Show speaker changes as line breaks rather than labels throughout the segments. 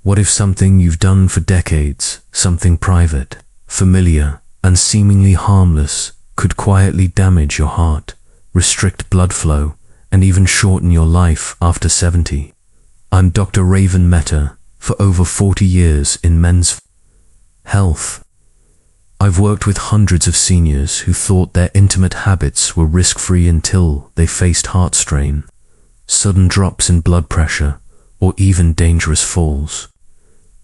What if something you've done for decades, something private, familiar, and seemingly harmless, could quietly damage your heart, restrict blood flow, and even shorten your life after 70? I'm Dr. Raven Mehta, for over 40 years in men's health. I've worked with hundreds of seniors who thought their intimate habits were risk-free until they faced heart strain, sudden drops in blood pressure, or even dangerous falls.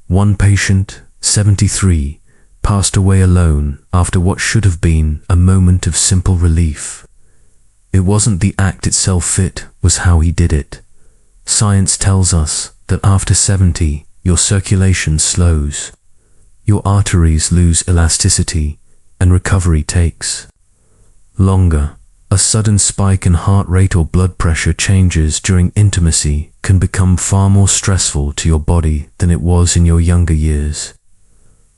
One patient, 73, passed away alone after what should have been a moment of simple relief. It wasn't the act itself, it was how he did it. Science tells us that after 70, your circulation slows, your arteries lose elasticity, and recovery takes longer. A sudden spike in heart rate or blood pressure changes during intimacy can become far more stressful to your body than it was in your younger years.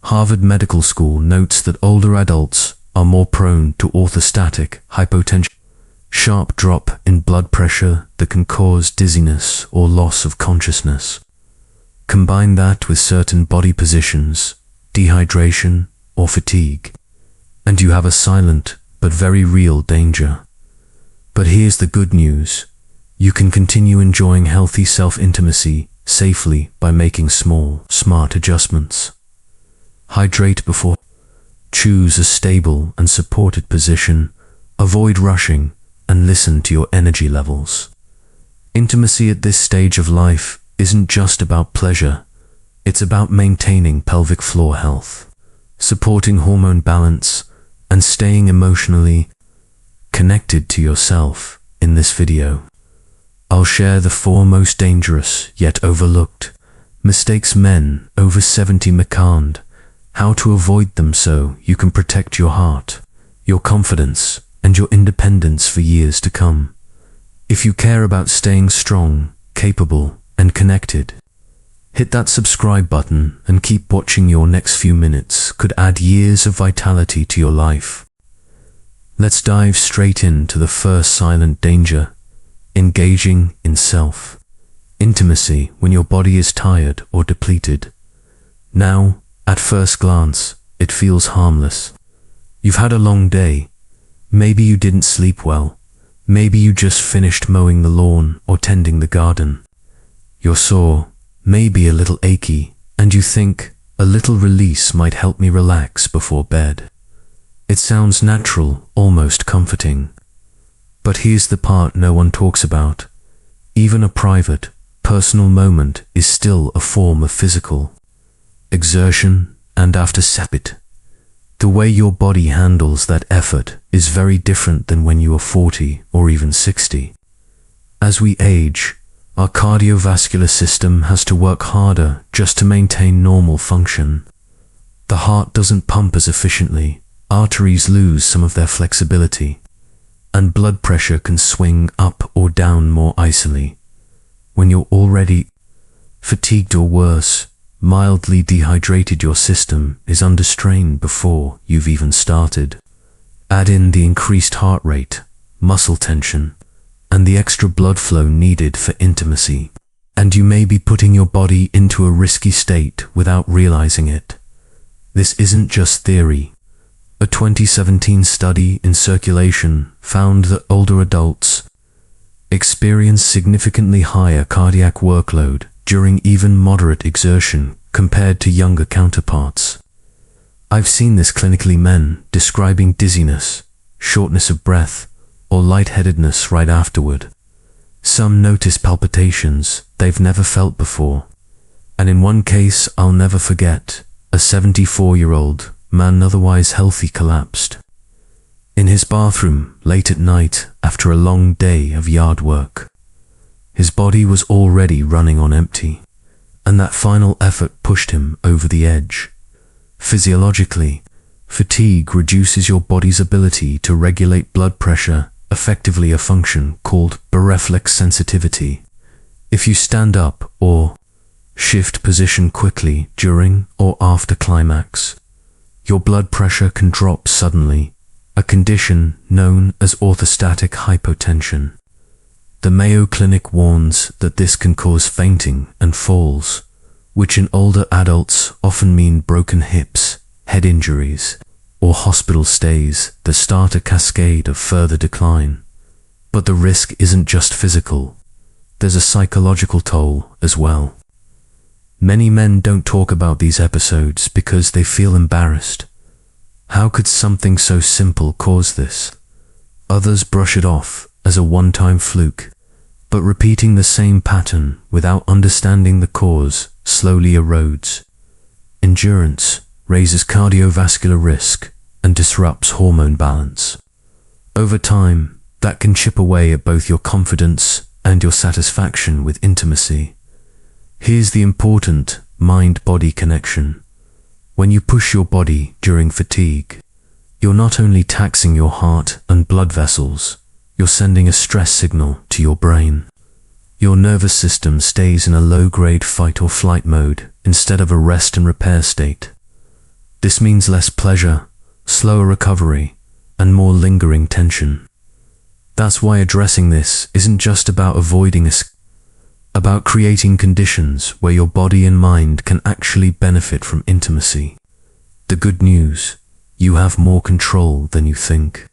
Harvard Medical School notes that older adults are more prone to orthostatic hypotension, sharp drop in blood pressure that can cause dizziness or loss of consciousness. Combine that with certain body positions, dehydration, or fatigue, and you have a silent but very real danger. But here's the good news. You can continue enjoying healthy self-intimacy safely by making small, smart adjustments. Hydrate before. Choose a stable and supported position. Avoid rushing and listen to your energy levels. Intimacy at this stage of life isn't just about pleasure. It's about maintaining pelvic floor health, supporting hormone balance, and staying emotionally connected to yourself. In this video, I'll share the 4 most dangerous yet overlooked mistakes men over 70 make, how to avoid them so you can protect your heart, your confidence, and your independence for years to come. If you care about staying strong, capable, and connected, hit that subscribe button and keep watching. Your next few minutes could add years of vitality to your life. Let's dive straight into the first silent danger: engaging in self-intimacy when your body is tired or depleted. Now, at first glance, it feels harmless. You've had a long day. Maybe you didn't sleep well. Maybe you just finished mowing the lawn or tending the garden. You're sore, maybe a little achy, and you think, a little release might help me relax before bed. It sounds natural, almost comforting. But here's the part no one talks about. Even a private, personal moment is still a form of physical exertion, and after it, the way your body handles that effort is very different than when you are 40 or even 60. As we age, our cardiovascular system has to work harder just to maintain normal function. The heart doesn't pump as efficiently, arteries lose some of their flexibility, and blood pressure can swing up or down more easily. When you're already fatigued or worse, mildly dehydrated, your system is under strain before you've even started. Add in the increased heart rate, muscle tension, and the extra blood flow needed for intimacy, and you may be putting your body into a risky state without realizing it. This isn't just theory. A 2017 study in Circulation found that older adults experience significantly higher cardiac workload during even moderate exertion compared to younger counterparts. I've seen this clinically: men describing dizziness, shortness of breath, or lightheadedness right afterward. Some notice palpitations they've never felt before. And in one case I'll never forget, a 74-year-old man, otherwise healthy, collapsed in his bathroom late at night after a long day of yard work. His body was already running on empty, and that final effort pushed him over the edge. Physiologically, fatigue reduces your body's ability to regulate blood pressure, effectively a function called bareflex sensitivity. If you stand up or shift position quickly during or after climax, your blood pressure can drop suddenly, a condition known as orthostatic hypotension. The Mayo Clinic warns that this can cause fainting and falls, which in older adults often mean broken hips, head injuries, or hospital stays that start a cascade of further decline. But the risk isn't just physical. There's a psychological toll as well. Many men don't talk about these episodes because they feel embarrassed. How could something so simple cause this? Others brush it off as a one-time fluke, but repeating the same pattern without understanding the cause slowly erodes endurance, raises cardiovascular risk, and disrupts hormone balance. Over time, that can chip away at both your confidence and your satisfaction with intimacy. Here's the important mind-body connection. When you push your body during fatigue, you're not only taxing your heart and blood vessels, you're sending a stress signal to your brain. Your nervous system stays in a low-grade fight or flight mode instead of a rest and repair state. This means less pleasure, slower recovery, and more lingering tension. That's why addressing this isn't just about avoiding about creating conditions where your body and mind can actually benefit from intimacy. The good news, you have more control than you think.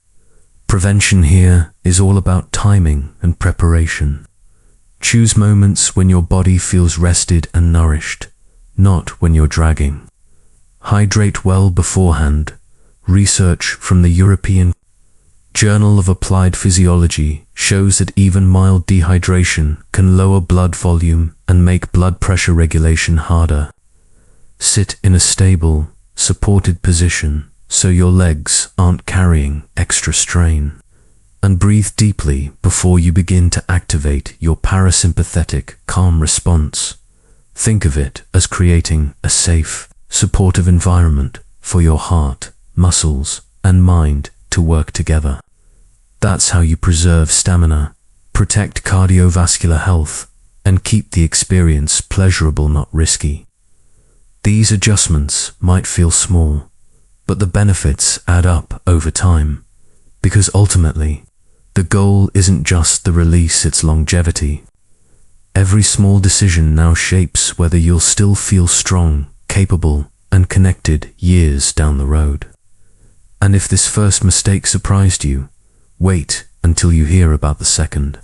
Prevention here is all about timing and preparation. Choose moments when your body feels rested and nourished, not when you're dragging. Hydrate well beforehand. Research from the European Journal of Applied Physiology shows that even mild dehydration can lower blood volume and make blood pressure regulation harder. Sit in a stable, supported position so your legs aren't carrying extra strain. And breathe deeply before you begin to activate your parasympathetic calm response. Think of it as creating a safe, supportive environment for your heart, muscles, and mind to work together. That's how you preserve stamina, protect cardiovascular health, and keep the experience pleasurable, not risky. These adjustments might feel small, but the benefits add up over time, because ultimately, the goal isn't just the release, it's longevity. Every small decision now shapes whether you'll still feel strong, capable, and connected years down the road. And if this first mistake surprised you, wait until you hear about the second.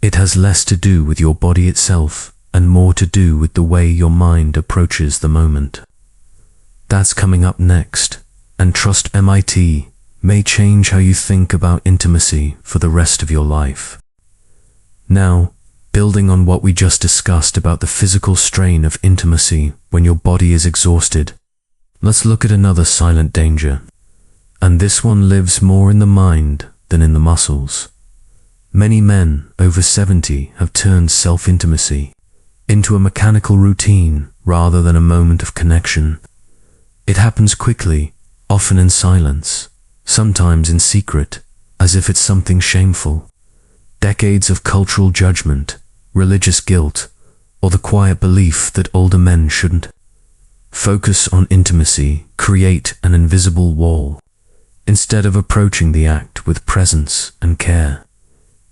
It has less to do with your body itself and more to do with the way your mind approaches the moment. That's coming up next, and trust MIT may change how you think about intimacy for the rest of your life. Now, building on what we just discussed about the physical strain of intimacy when your body is exhausted, let's look at another silent danger. And this one lives more in the mind than in the muscles. Many men over 70 have turned self-intimacy into a mechanical routine rather than a moment of connection. It happens quickly, often in silence, sometimes in secret, as if it's something shameful. Decades of cultural judgment, religious guilt, or the quiet belief that older men shouldn't focus on intimacy create an invisible wall. Instead of approaching the act with presence and care,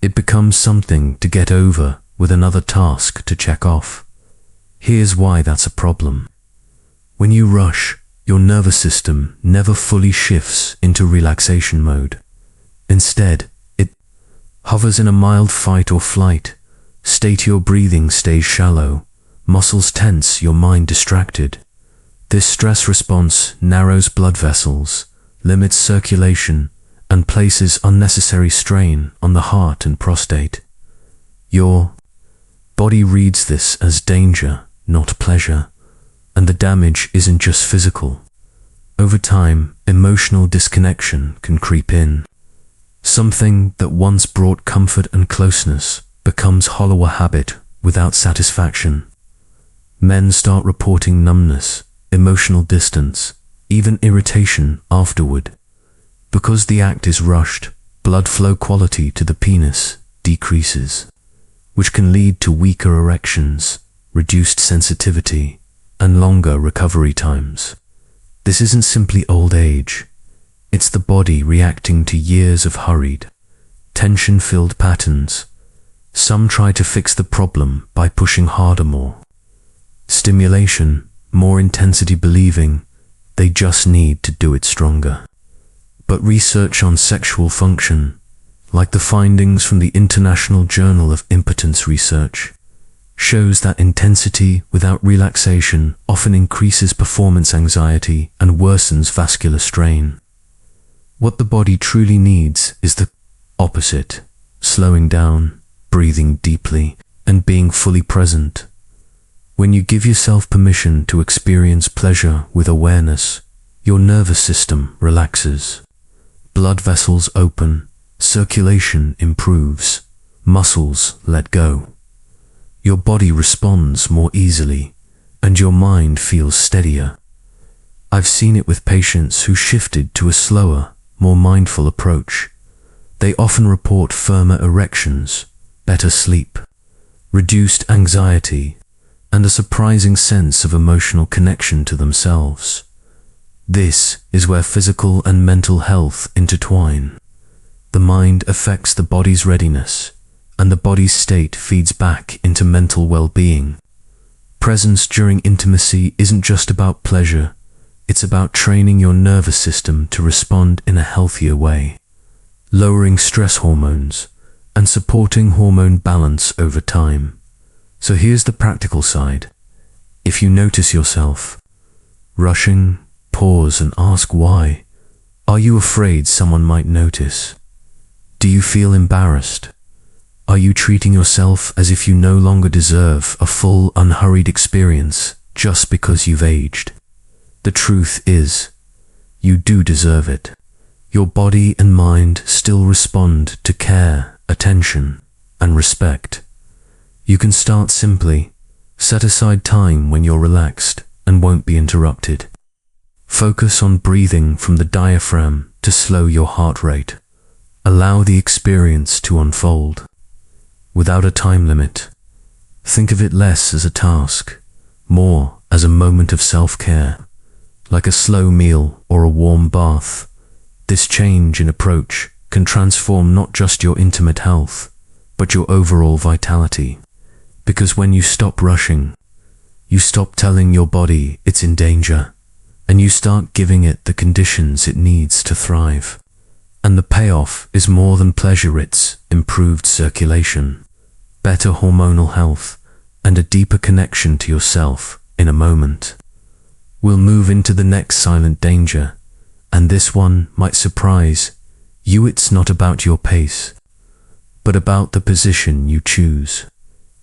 it becomes something to get over with another task to check off. Here's why that's a problem. When you rush, your nervous system never fully shifts into relaxation mode. Instead, it hovers in a mild fight or flight state. Your breathing stays shallow, muscles tense, your mind distracted. This stress response narrows blood vessels, limits circulation, and places unnecessary strain on the heart and prostate. Your body reads this as danger, not pleasure, and the damage isn't just physical. Over time, emotional disconnection can creep in. Something that once brought comfort and closeness becomes hollow, a habit without satisfaction. Men start reporting numbness, emotional distance, even irritation afterward. Because the act is rushed, blood flow quality to the penis decreases, which can lead to weaker erections, reduced sensitivity, and longer recovery times. This isn't simply old age. It's the body reacting to years of hurried, tension-filled patterns. Some try to fix the problem by pushing harder more. Stimulation, more intensity, believing they just need to do it stronger. But research on sexual function, like the findings from the International Journal of Impotence Research, shows that intensity without relaxation often increases performance anxiety and worsens vascular strain. What the body truly needs is the opposite: slowing down, breathing deeply, and being fully present. When you give yourself permission to experience pleasure with awareness, your nervous system relaxes. Blood vessels open, circulation improves, muscles let go. Your body responds more easily, and your mind feels steadier. I've seen it with patients who shifted to a slower, more mindful approach. They often report firmer erections, better sleep, reduced anxiety, and a surprising sense of emotional connection to themselves. This is where physical and mental health intertwine. The mind affects the body's readiness, and the body's state feeds back into mental well-being. Presence during intimacy isn't just about pleasure, it's about training your nervous system to respond in a healthier way, lowering stress hormones, and supporting hormone balance over time. So here's the practical side. If you notice yourself rushing, pause and ask why. Are you afraid someone might notice? Do you feel embarrassed? Are you treating yourself as if you no longer deserve a full, unhurried experience just because you've aged? The truth is, you do deserve it. Your body and mind still respond to care, attention, and respect. You can start simply. Set aside time when you're relaxed and won't be interrupted. Focus on breathing from the diaphragm to slow your heart rate. Allow the experience to unfold. Without a time limit. Think of it less as a task, more as a moment of self-care, like a slow meal or a warm bath. This change in approach can transform not just your intimate health, but your overall vitality. Because when you stop rushing, you stop telling your body it's in danger, and you start giving it the conditions it needs to thrive. And the payoff is more than pleasure, it's improved circulation, better hormonal health, and a deeper connection to yourself in a moment. We'll move into the next silent danger, and this one might surprise you. It's not about your pace, but about the position you choose.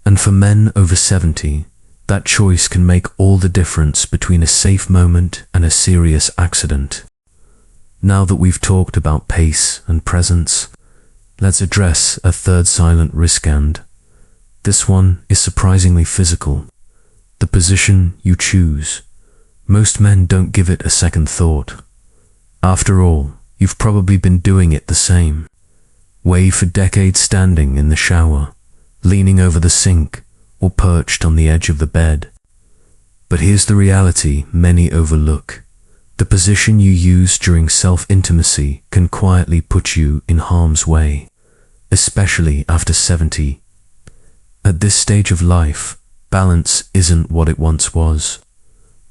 And for men over 70, that choice can make all the difference between a safe moment and a serious accident. Now that we've talked about pace and presence, let's address a third silent risk, and this one is surprisingly physical. The position you choose. Most men don't give it a second thought. After all, you've probably been doing it the same way for decades, standing in the shower, leaning over the sink, or perched on the edge of the bed. But here's the reality many overlook. The position you use during self-intimacy can quietly put you in harm's way, especially after 70. At this stage of life, balance isn't what it once was.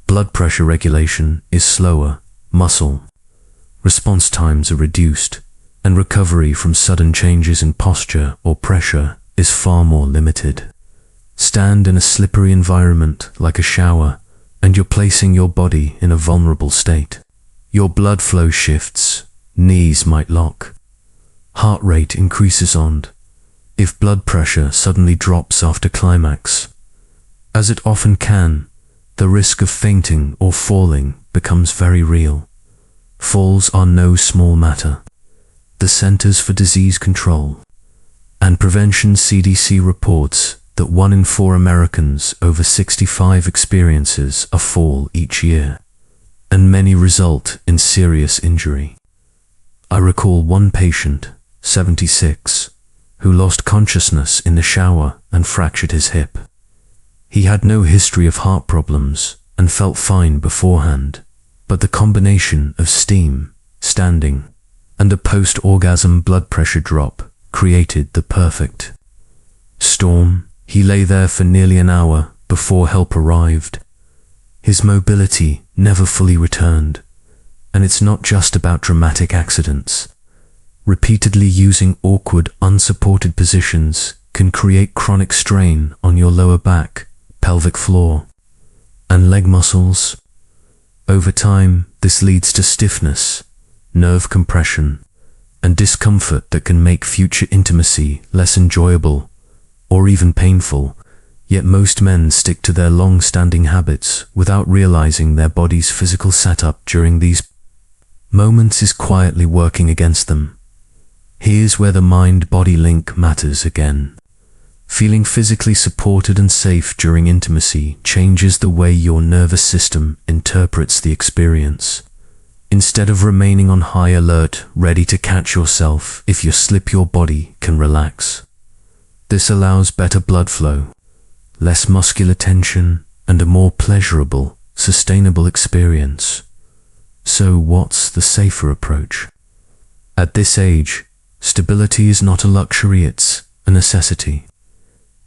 Blood pressure regulation is slower, muscle response times are reduced, and recovery from sudden changes in posture or pressure is far more limited. Stand in a slippery environment like a shower, and you're placing your body in a vulnerable state. Your blood flow shifts, knees might lock, heart rate increases, and if blood pressure suddenly drops after climax, as it often can, the risk of fainting or falling becomes very real. Falls are no small matter. The Centers for Disease Control and Prevention (CDC) reports that 1 in 4 Americans over 65 experiences a fall each year, and many result in serious injury. I recall one patient, 76, who lost consciousness in the shower and fractured his hip. He had no history of heart problems and felt fine beforehand, but the combination of steam, standing, and a post-orgasm blood pressure drop created the perfect storm. He lay there for nearly an hour, before help arrived. His mobility never fully returned, and it's not just about dramatic accidents. Repeatedly using awkward, unsupported positions can create chronic strain on your lower back, pelvic floor, and leg muscles. Over time, this leads to stiffness, nerve compression, and discomfort that can make future intimacy less enjoyable or even painful. Yet most men stick to their long-standing habits without realizing their body's physical setup during these moments is quietly working against them. Here's where the mind-body link matters again. Feeling physically supported and safe during intimacy changes the way your nervous system interprets the experience. Instead of remaining on high alert, ready to catch yourself if you slip, your body can relax. This allows better blood flow, less muscular tension, and a more pleasurable, sustainable experience. So what's the safer approach? At this age, stability is not a luxury, it's a necessity.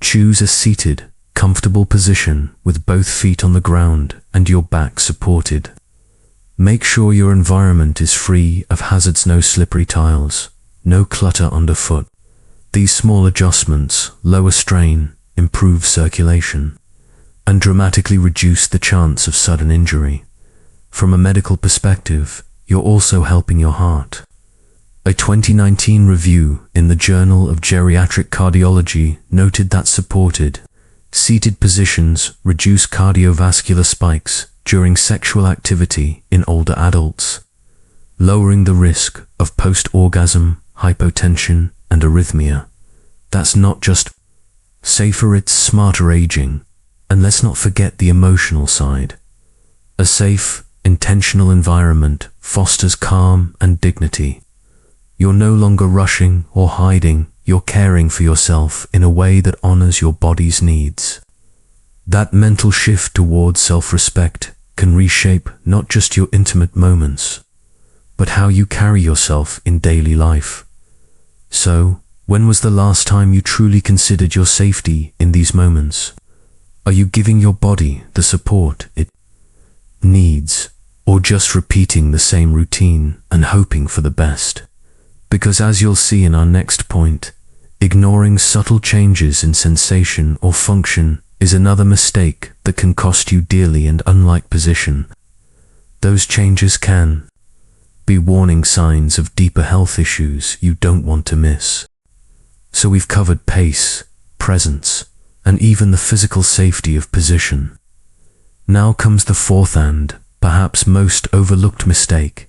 Choose a seated, comfortable position with both feet on the ground and your back supported. Make sure your environment is free of hazards, no slippery tiles, no clutter underfoot. These small adjustments lower strain, improve circulation, and dramatically reduce the chance of sudden injury. From a medical perspective, you're also helping your heart. A 2019 review in the Journal of Geriatric Cardiology noted that supported, seated positions reduce cardiovascular spikes during sexual activity in older adults, lowering the risk of post-orgasm, hypotension, and arrhythmia. That's not just safer, it's smarter aging. And let's not forget the emotional side. A safe, intentional environment fosters calm and dignity. You're no longer rushing or hiding, you're caring for yourself in a way that honors your body's needs. That mental shift towards self-respect can reshape not just your intimate moments, but how you carry yourself in daily life. So, when was the last time you truly considered your safety in these moments? Are you giving your body the support it needs, or just repeating the same routine and hoping for the best? Because as you'll see in our next point, ignoring subtle changes in sensation or function is another mistake that can cost you dearly, and unlike position, those changes can be warning signs of deeper health issues you don't want to miss. So we've covered pace, presence, and even the physical safety of position. Now comes the fourth and perhaps most overlooked mistake: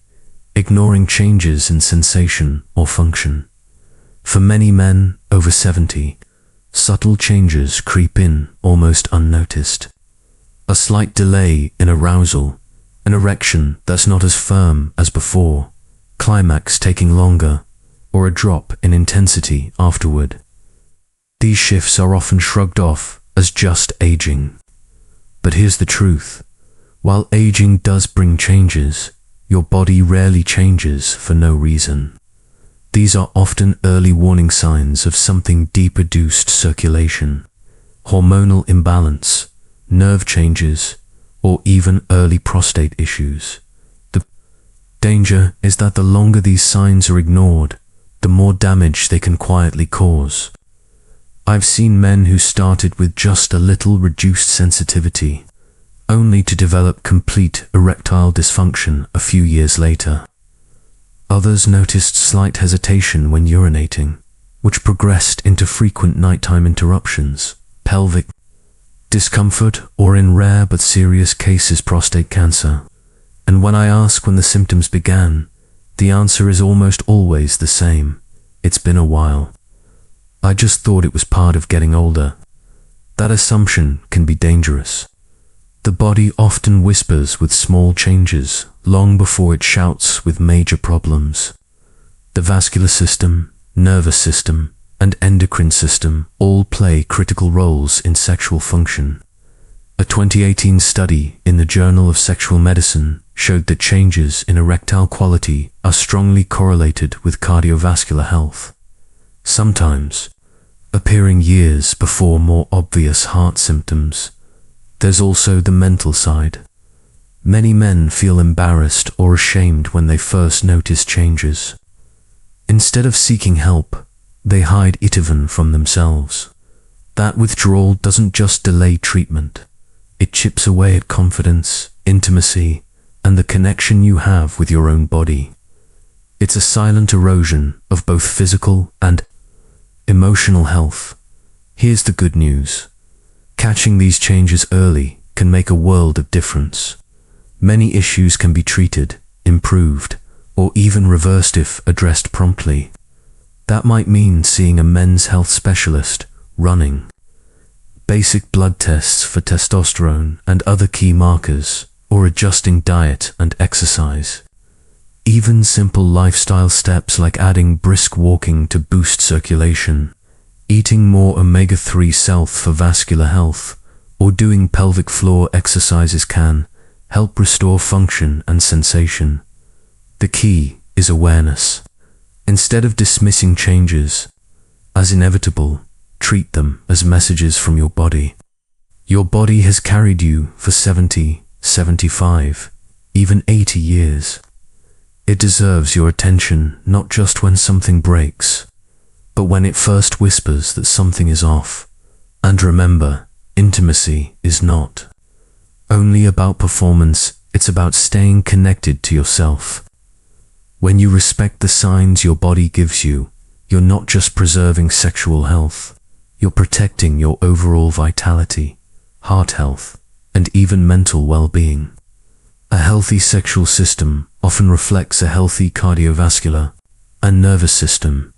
ignoring changes in sensation or function. For many men over 70, subtle changes creep in almost unnoticed. A slight delay in arousal, an erection that's not as firm as before, climax taking longer, or a drop in intensity afterward. These shifts are often shrugged off as just aging. But here's the truth. While aging does bring changes, your body rarely changes for no reason. These are often early warning signs of something deep: reduced circulation, hormonal imbalance, nerve changes, or even early prostate issues. The danger is that the longer these signs are ignored, the more damage they can quietly cause. I've seen men who started with just a little reduced sensitivity, only to develop complete erectile dysfunction a few years later. Others noticed slight hesitation when urinating, which progressed into frequent nighttime interruptions, pelvic discomfort, or in rare but serious cases, prostate cancer. And when I ask when the symptoms began, the answer is almost always the same: it's been a while. I just thought it was part of getting older. That assumption can be dangerous. The body often whispers with small changes long before it shouts with major problems. The vascular system, nervous system, and endocrine system all play critical roles in sexual function. A 2018 study in the Journal of Sexual Medicine showed that changes in erectile quality are strongly correlated with cardiovascular health, sometimes appearing years before more obvious heart symptoms. There's also the mental side. Many men feel embarrassed or ashamed when they first notice changes. Instead of seeking help, they hide it even from themselves. That withdrawal doesn't just delay treatment. It chips away at confidence, intimacy, and the connection you have with your own body. It's a silent erosion of both physical and emotional health. Here's the good news. Catching these changes early can make a world of difference. Many issues can be treated, improved, or even reversed if addressed promptly. That might mean seeing a men's health specialist, running, basic blood tests for testosterone and other key markers, or adjusting diet and exercise. Even simple lifestyle steps like adding brisk walking to boost circulation, eating more omega-3 salts for vascular health, or doing pelvic floor exercises can help restore function and sensation. The key is awareness. Instead of dismissing changes as inevitable, treat them as messages from your body. Your body has carried you for 70, 75, even 80 years. It deserves your attention not just when something breaks, but when it first whispers that something is off. And remember, intimacy is not only about performance, it's about staying connected to yourself. When you respect the signs your body gives you, you're not just preserving sexual health, you're protecting your overall vitality, heart health, and even mental well-being. A healthy sexual system often reflects a healthy cardiovascular and nervous system.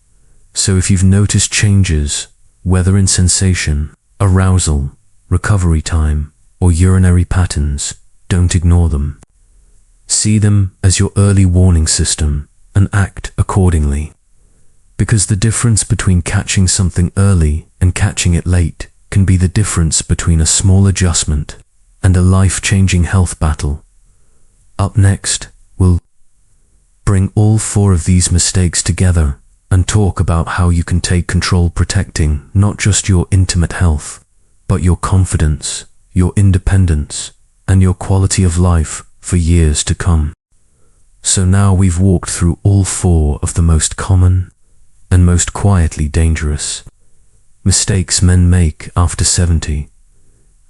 So if you've noticed changes, whether in sensation, arousal, recovery time, or urinary patterns, don't ignore them. See them as your early warning system and act accordingly. Because the difference between catching something early and catching it late can be the difference between a small adjustment and a life-changing health battle. Up next, we'll bring all 4 of these mistakes together and talk about how you can take control, protecting not just your intimate health, but your confidence, your independence, and your quality of life for years to come. So now we've walked through all 4 of the most common and most quietly dangerous mistakes men make after 70.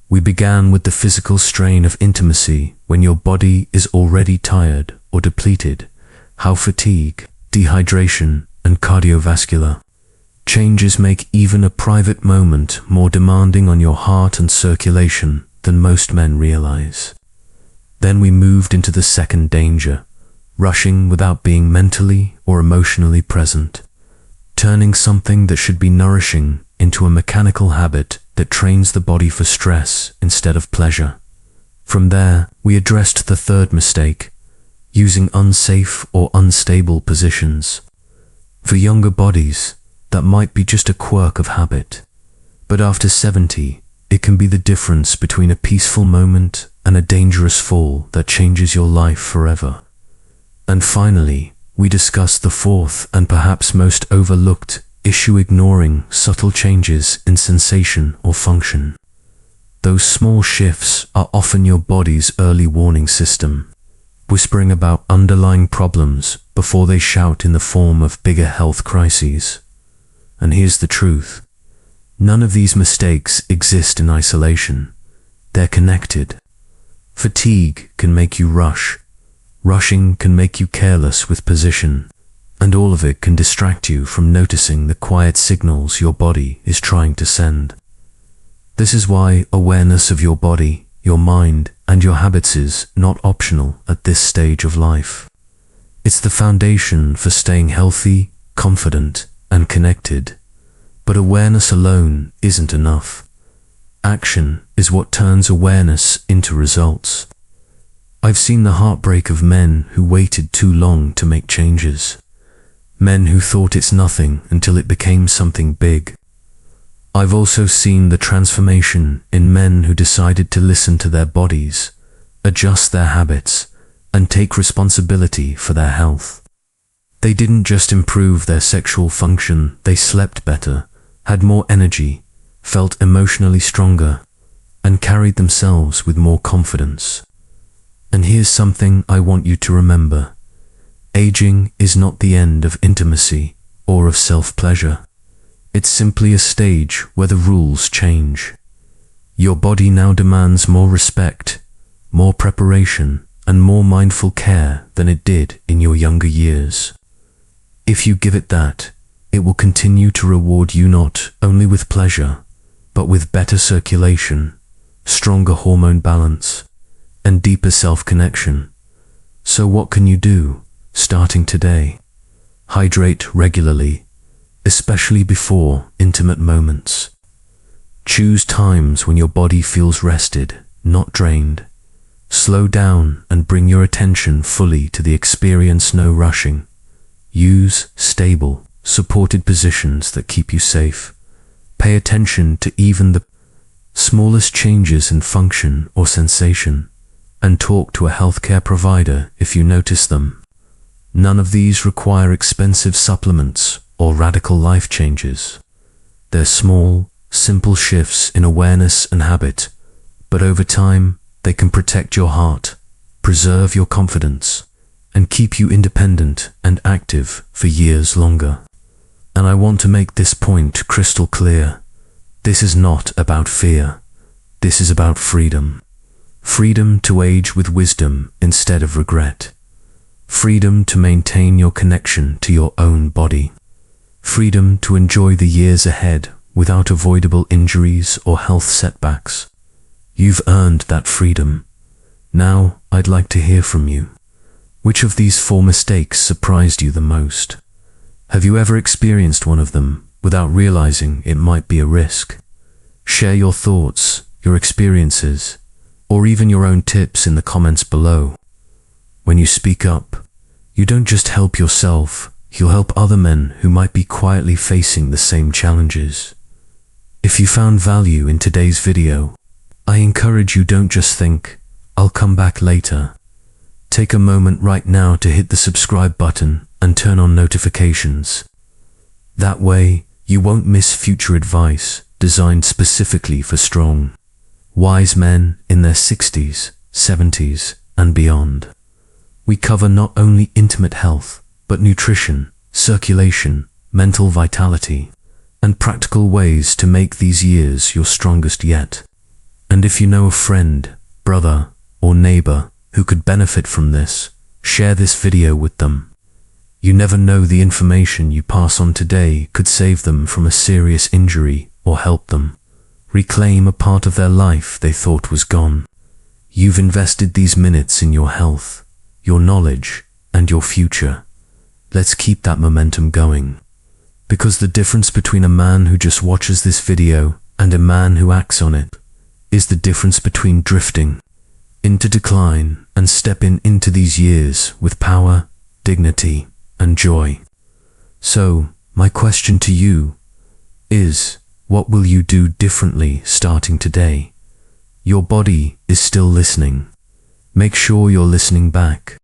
We began with the physical strain of intimacy when your body is already tired or depleted, how fatigue, dehydration, and cardiovascular changes make even a private moment more demanding on your heart and circulation than most men realize. Then we moved into the second danger, rushing without being mentally or emotionally present, turning something that should be nourishing into a mechanical habit that trains the body for stress instead of pleasure. From there, we addressed the third mistake, using unsafe or unstable positions. For younger bodies, that might be just a quirk of habit, but after 70, it can be the difference between a peaceful moment and a dangerous fall that changes your life forever. And finally, we discussed the fourth and perhaps most overlooked issue, ignoring subtle changes in sensation or function. Those small shifts are often your body's early warning system, whispering about underlying problems before they shout in the form of bigger health crises. And here's the truth. None of these mistakes exist in isolation. They're connected. Fatigue can make you rush. Rushing can make you careless with position. And all of it can distract you from noticing the quiet signals your body is trying to send. This is why awareness of your body, your mind, and your habits is not optional at this stage of life. It's the foundation for staying healthy, confident, and connected. But awareness alone isn't enough. Action is what turns awareness into results. I've seen the heartbreak of men who waited too long to make changes. Men who thought it's nothing until it became something big. I've also seen the transformation in men who decided to listen to their bodies, adjust their habits, and take responsibility for their health. They didn't just improve their sexual function, they slept better, had more energy, felt emotionally stronger, and carried themselves with more confidence. And here's something I want you to remember. Aging is not the end of intimacy or of self-pleasure. It's simply a stage where the rules change. Your body now demands more respect, more preparation, and more mindful care than it did in your younger years. If you give it that, it will continue to reward you not only with pleasure, but with better circulation, stronger hormone balance, and deeper self-connection. So what can you do, starting today? Hydrate regularly, especially before intimate moments. Choose times when your body feels rested, not drained. Slow down and bring your attention fully to the experience, no rushing. Use stable, supported positions that keep you safe. Pay attention to even the smallest changes in function or sensation, and talk to a healthcare provider if you notice them. None of these require expensive supplements or radical life changes. They're small, simple shifts in awareness and habit, but over time, they can protect your heart, preserve your confidence, and keep you independent and active for years longer. And I want to make this point crystal clear. This is not about fear. This is about freedom. Freedom to age with wisdom instead of regret. Freedom to maintain your connection to your own body. Freedom to enjoy the years ahead without avoidable injuries or health setbacks. You've earned that freedom. Now, I'd like to hear from you. Which of these 4 mistakes surprised you the most? Have you ever experienced one of them without realizing it might be a risk? Share your thoughts, your experiences, or even your own tips in the comments below. When you speak up, you don't just help yourself, you'll help other men who might be quietly facing the same challenges. If you found value in today's video, I encourage you, don't just think, "I'll come back later." Take a moment right now to hit the subscribe button and turn on notifications. That way, you won't miss future advice designed specifically for strong, wise men in their 60s, 70s, and beyond. We cover not only intimate health, but nutrition, circulation, mental vitality, and practical ways to make these years your strongest yet. And if you know a friend, brother, or neighbor who could benefit from this, share this video with them. You never know, the information you pass on today could save them from a serious injury or help them reclaim a part of their life they thought was gone. You've invested these minutes in your health, your knowledge, and your future. Let's keep that momentum going. Because the difference between a man who just watches this video and a man who acts on it is the difference between drifting into decline and stepping into these years with power, dignity, and joy. So, my question to you is, what will you do differently starting today? Your body is still listening. Make sure you're listening back.